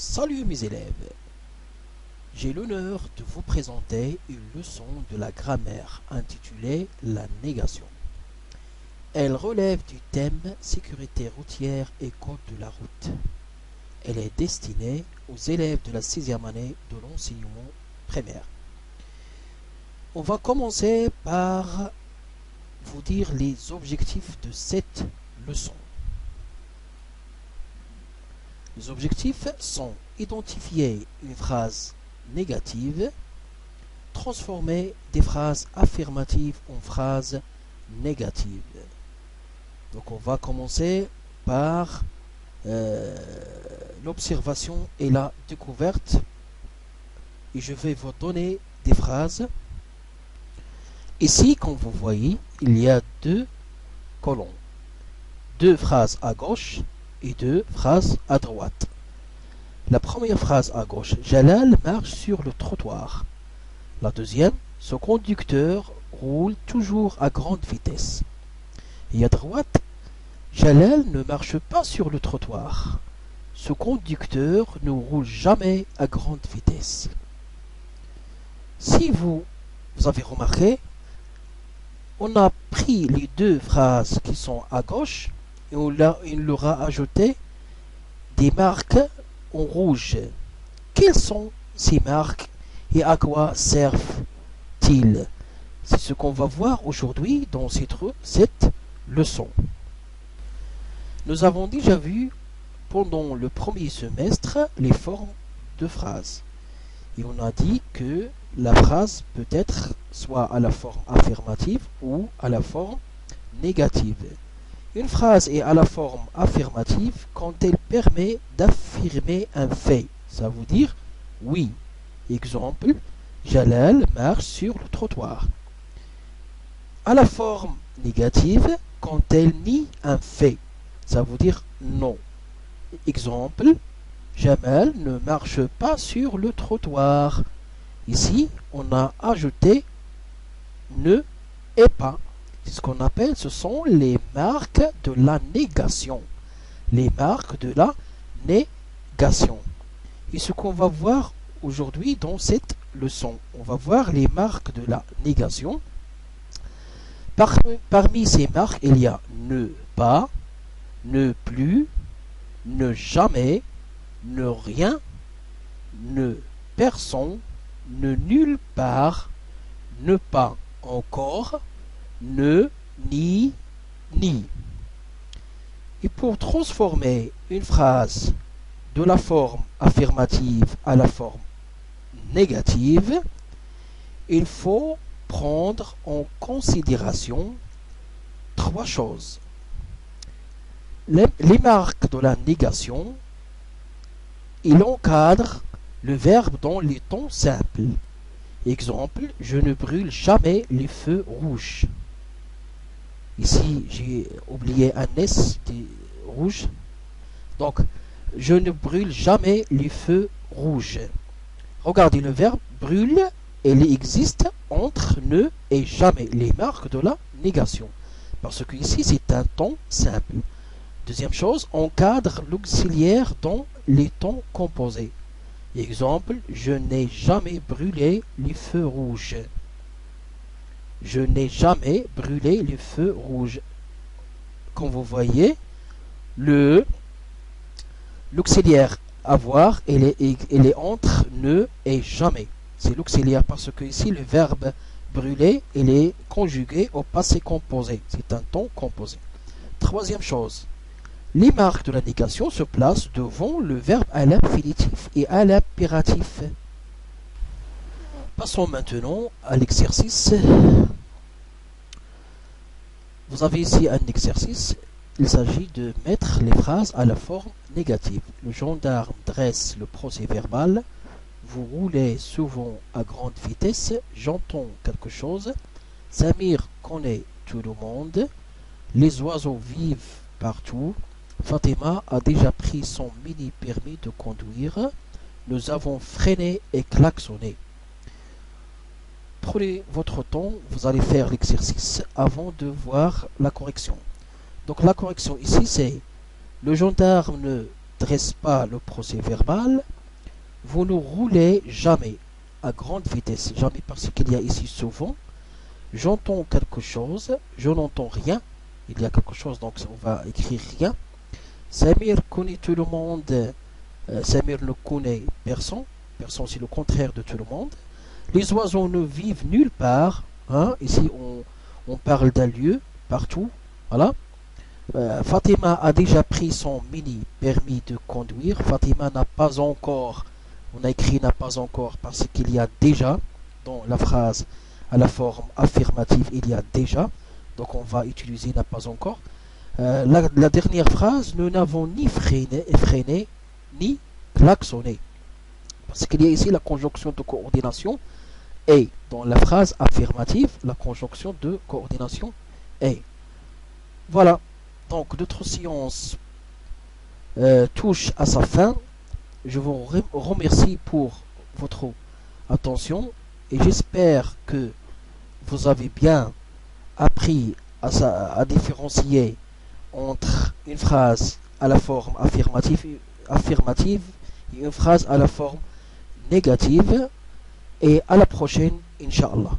Salut mes élèves, j'ai l'honneur de vous présenter une leçon de la grammaire intitulée La négation. Elle relève du thème sécurité routière et code de la route. Elle est destinée aux élèves de la 6e année de l'enseignement primaire. On va commencer par vous dire les objectifs de cette leçon. Les objectifs sont identifier une phrase négative, transformer des phrases affirmatives en phrases négatives. Donc on va commencer par l'observation et la découverte. Et je vais vous donner des phrases. Ici, comme vous voyez, il y a deux colonnes. Deux phrases à gauche et deux phrases à droite. La première phrase à gauche, Jalal marche sur le trottoir. La deuxième, ce conducteur roule toujours à grande vitesse. Et à droite, Jalal ne marche pas sur le trottoir. Ce conducteur ne roule jamais à grande vitesse. Si vous avez remarqué, on a pris les deux phrases qui sont à gauche et on leur a ajouté des marques en rouge. Quelles sont ces marques et à quoi servent-ils? C'est ce qu'on va voir aujourd'hui dans cette leçon. Nous avons déjà vu pendant le premier semestre les formes de phrases. Et on a dit que la phrase peut être soit à la forme affirmative ou à la forme négative. Une phrase est à la forme affirmative quand elle permet d'affirmer un fait. Ça veut dire oui. Exemple, Jalal marche sur le trottoir. À la forme négative quand elle nie un fait. Ça veut dire non. Exemple, Jamal ne marche pas sur le trottoir. Ici, on a ajouté ne et pas. C'est ce qu'on appelle, ce sont les marques de la négation. Les marques de la négation. Et ce qu'on va voir aujourd'hui dans cette leçon, on va voir les marques de la négation. Parmi ces marques, il y a ne pas, ne plus, ne jamais, ne rien, ne personne, ne nulle part, ne pas encore, ne, ni, ni. Et pour transformer une phrase de la forme affirmative à la forme négative, il faut prendre en considération trois choses. Les marques de la négation, il encadre le verbe dans les temps simples. Exemple, je ne brûle jamais les feux rouges. Ici, j'ai oublié un S rouge. Donc, je ne brûle jamais les feux rouges. Regardez le verbe brûle, il existe entre ne et jamais, les marques de la négation. Parce que ici, c'est un temps simple. Deuxième chose, encadre l'auxiliaire dans les temps composés. Exemple, je n'ai jamais brûlé les feux rouges. Je n'ai jamais brûlé les feux rouges. Comme vous voyez, l'auxiliaire avoir, il est entre ne et jamais. C'est l'auxiliaire parce que ici, le verbe brûler, il est conjugué au passé composé. C'est un temps composé. Troisième chose, les marques de la négation se placent devant le verbe à l'infinitif et à l'impératif. Passons maintenant à l'exercice. Vous avez ici un exercice. Il s'agit de mettre les phrases à la forme négative. Le gendarme dresse le procès verbal. Vous roulez souvent à grande vitesse. J'entends quelque chose. Samir connaît tout le monde. Les oiseaux vivent partout. Fatima a déjà pris son mini-permis de conduire. Nous avons freiné et klaxonné. Prenez votre temps, vous allez faire l'exercice avant de voir la correction. Donc la correction ici c'est le gendarme dresse pas le procès verbal, vous ne roulez jamais à grande vitesse. Jamais parce qu'il y a ici souvent. J'entends quelque chose, je n'entends rien. Il y a quelque chose, donc on va écrire rien. Samir connaît tout le monde. Samir ne connaît personne. Personne, c'est le contraire de tout le monde. Les oiseaux ne vivent nulle part. Hein. Ici, on parle d'un lieu, partout. Voilà. Fatima a déjà pris son mini permis de conduire. Fatima n'a pas encore, on a écrit n'a pas encore parce qu'il y a déjà dans la phrase à la forme affirmative, il y a déjà. Donc on va utiliser n'a pas encore. La dernière phrase, nous n'avons ni freiné ni klaxonné. Parce qu'il y a ici la conjonction de coordination et dans la phrase affirmative, la conjonction de coordination est. Voilà. Donc notre séance touche à sa fin. Je vous remercie pour votre attention et j'espère que vous avez bien appris à différencier entre une phrase à la forme affirmative et une phrase à la forme négative. Et à la prochaine, Inch'Allah.